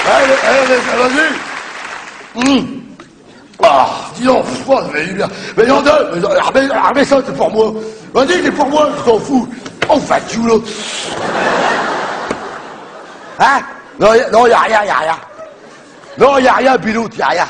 Allez, vas-y. Ah, dis donc, mais non, mais ça, c'est pour moi. Vas-y, c'est pour moi, je t'en fous. Oh, fatigue, là. Hein? Non, y a rien. Non, y a rien, Biloute, y a rien.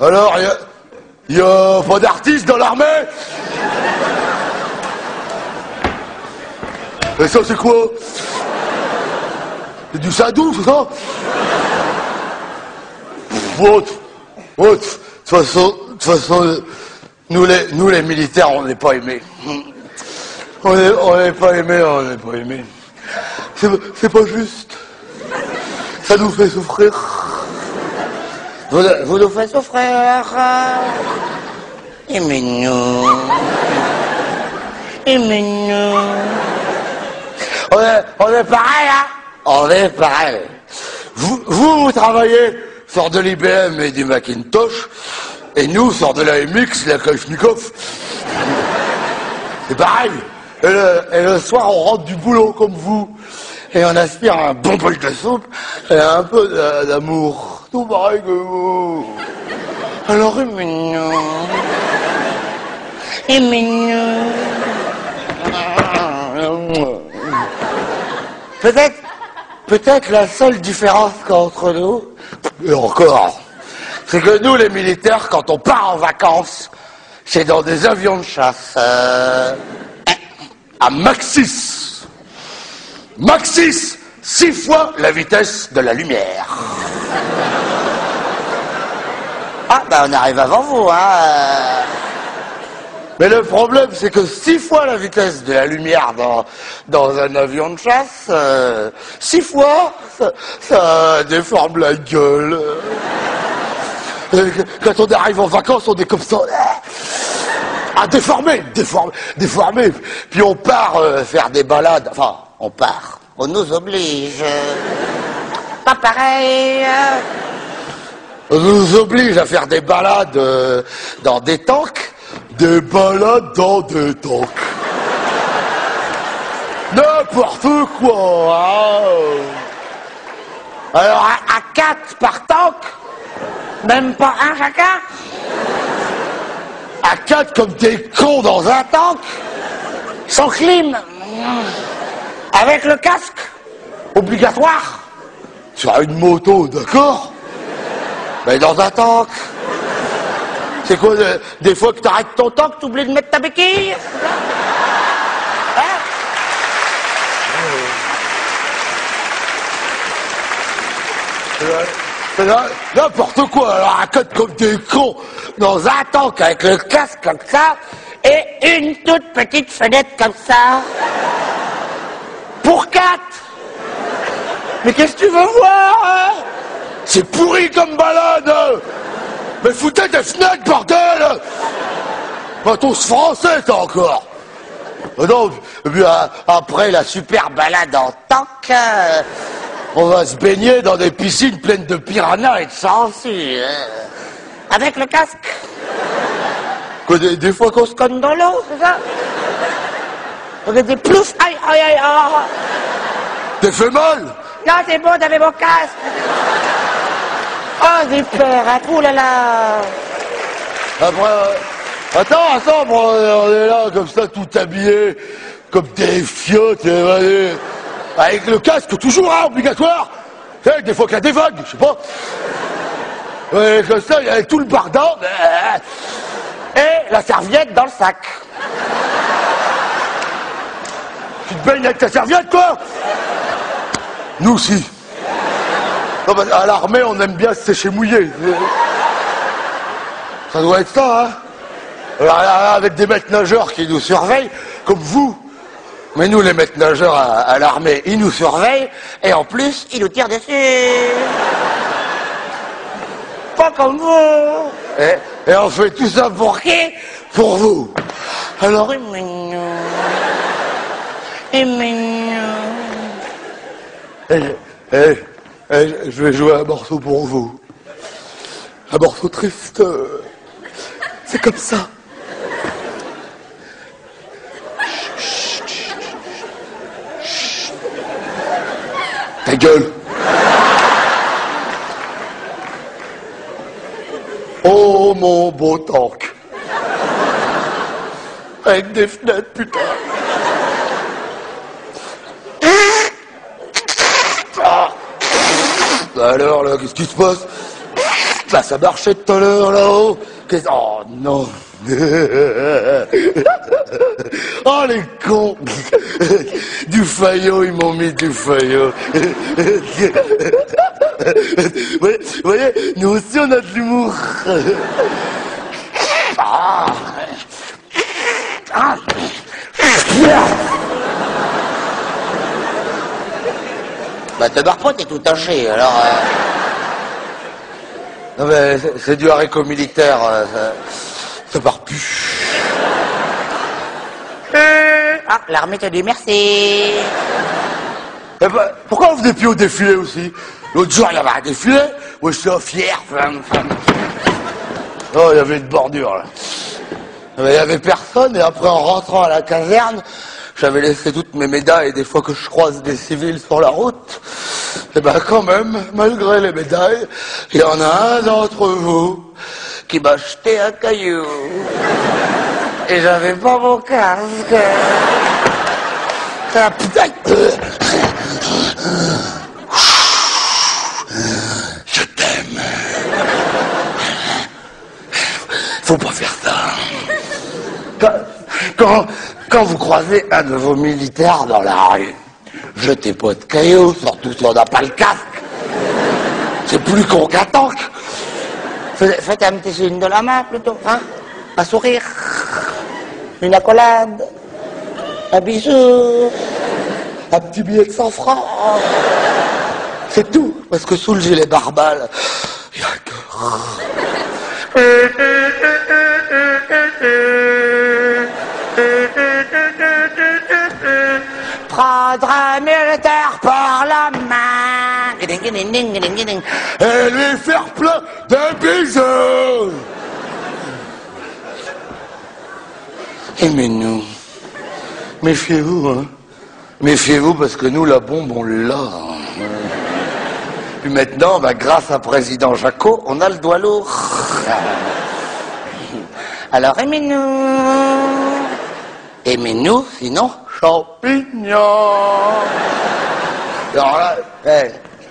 Alors, y a pas d'artiste dans l'armée? Et ça, c'est quoi? C'est du sadou, c'est ça? De toute façon, nous les militaires, on n'est pas aimés. On n'est pas aimés. C'est pas juste. Ça nous fait souffrir. Vous nous faites souffrir. Aimez-nous. On est pareil, hein? On est pareil. Vous travaillez sur de l'IBM et du Macintosh, et nous sur de la MX, la Kalachnikov. C'est pareil. Et le soir, on rentre du boulot comme vous. Et on aspire un bon bol de soupe et un peu d'amour. Tout pareil que vous. Alors aimez-nous. Peut-être la seule différence qu'entre nous, et encore, c'est que nous les militaires, quand on part en vacances, c'est dans des avions de chasse. À Mach 6. Mach 6, 6 fois la vitesse de la lumière. Ah, ben on arrive avant vous, hein. Mais le problème, c'est que 6 fois la vitesse de la lumière dans un avion de chasse, 6 fois, ça déforme la gueule. Quand on arrive en vacances, on est comme ça. Ah, déformé. Puis on part faire des balades. Enfin, on part. On nous oblige. Pas pareil. On nous oblige à faire des balades dans des tanks. Des balades dans des tanks. N'importe quoi. Hein. Alors, à 4 par tank, même pas un chacun. À 4 comme des cons dans un tank, sans clim, avec le casque, obligatoire, sur une moto, d'accord, mais dans un tank. C'est quoi, des fois que t'arrêtes ton tank, t'oublies de mettre ta béquille? Hein? N'importe quoi, alors à 4 comme des cons, dans un tank avec le casque comme ça, et une toute petite fenêtre comme ça. Pour 4. Mais qu'est-ce que tu veux voir, hein? C'est pourri comme balade, hein. Mais foutez des fenêtres, bordel! Pas tous français, ça encore. Non, et puis après la super balade en tank, on va se baigner dans des piscines pleines de piranhas et de sangsues. Avec le casque. Des fois qu'on se cogne dans l'eau, c'est ça? On a des ploufs, aïe. T'es fait mal? Non, c'est bon, t'avais mon casque. Oh, des pères, hein, oulala. Après, attends, on est là, comme ça, tout habillé, comme des fiottes, avec le casque, toujours, hein, obligatoire. Tu sais, des fois qu'il y a des vagues, je sais pas. Ouais, comme ça, il y a tout le bardin, et la serviette dans le sac. Tu te baignes avec ta serviette, quoi? Nous aussi. Non, bah, à l'armée, on aime bien se sécher mouillé. Ça doit être ça, hein? Là, avec des maîtres nageurs qui nous surveillent, comme vous. Mais nous, les maîtres nageurs à l'armée, ils nous surveillent, et en plus, ils nous tirent dessus. Pas comme vous. Et on fait tout ça pour qui? Pour vous. Alors, je vais jouer un morceau pour vous. Un morceau triste. C'est comme ça. Ta gueule. Oh mon beau tank. Avec des fenêtres, putain. Alors là, qu'est-ce qui se passe? Bah ça marchait tout à l'heure là-haut. Oh non. Oh les cons. Du Fayot, ils m'ont mis du Fayot. Vous voyez, nous aussi on a de l'humour. Bah te barre pas, t'es tout taché, alors... Non mais c'est du haricot militaire, ça part plus. Ah, l'armée te dit merci. Eh ben, pourquoi on venait plus au défilé aussi? L'autre jour, il y avait un défilé, moi j'étais fier. Oh, il y avait une bordure là. Il y avait personne, et après en rentrant à la caserne, j'avais laissé toutes mes médailles, et des fois que je croise des civils sur la route, et ben quand même, malgré les médailles, il y en a un d'entre vous qui m'a jeté un caillou. Et j'avais pas mon casque. Ah putain. Je t'aime. Faut pas faire ça. Quand vous croisez un de vos militaires dans la rue, jetez pas de cailloux, surtout si on n'a pas le casque. C'est plus con qu'un tank. Faites un petit signe de la main plutôt, hein? Un sourire, une accolade, un bisou, un petit billet de 100 francs. C'est tout, parce que sous le gilet barbale, il y a un cœur. Prendre un militaire par la main et lui faire plein de bisous. Aimez-nous. Méfiez-vous, hein. Méfiez-vous parce que nous, la bombe, on l'a. Puis maintenant, bah, grâce à président Jaco, on a le doigt lourd. Alors aimez-nous. Aimez-nous, sinon champignons. Alors là,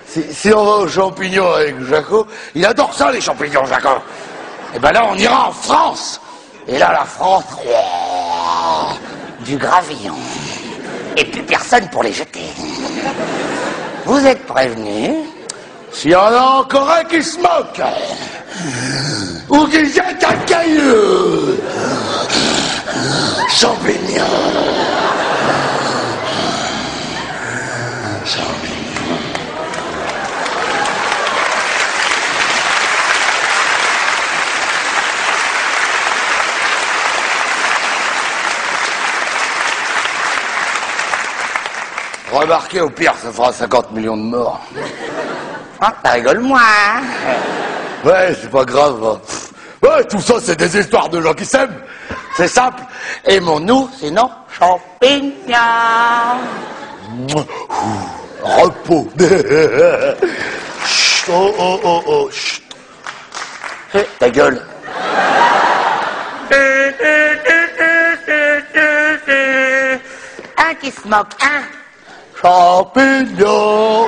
si on va aux champignons avec Jaco, il adore ça les champignons, Jaco. Et ben là, on ira en France. Et là, la France, du gravillon. Et plus personne pour les jeter. Vous êtes prévenus. S'il y en a encore un qui se moque, ou qui jette un caillou, champignons. Remarquez, au pire, ça fera 50 millions de morts. Ah, ça rigole moins. Ouais, c'est pas grave. Hein. Ouais, tout ça, c'est des histoires de gens qui s'aiment. C'est simple. Aimons-nous, sinon champignons. Repos. Chut, oh, oh, oh, oh, chut. Ta gueule. Un qui se moque, un. Champignons.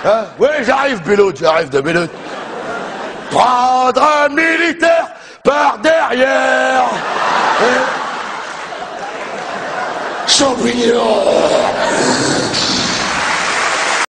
Hein? Oui, j'arrive, Bélote, j'arrive 2 minutes. Prendre un militaire par derrière. Champignons.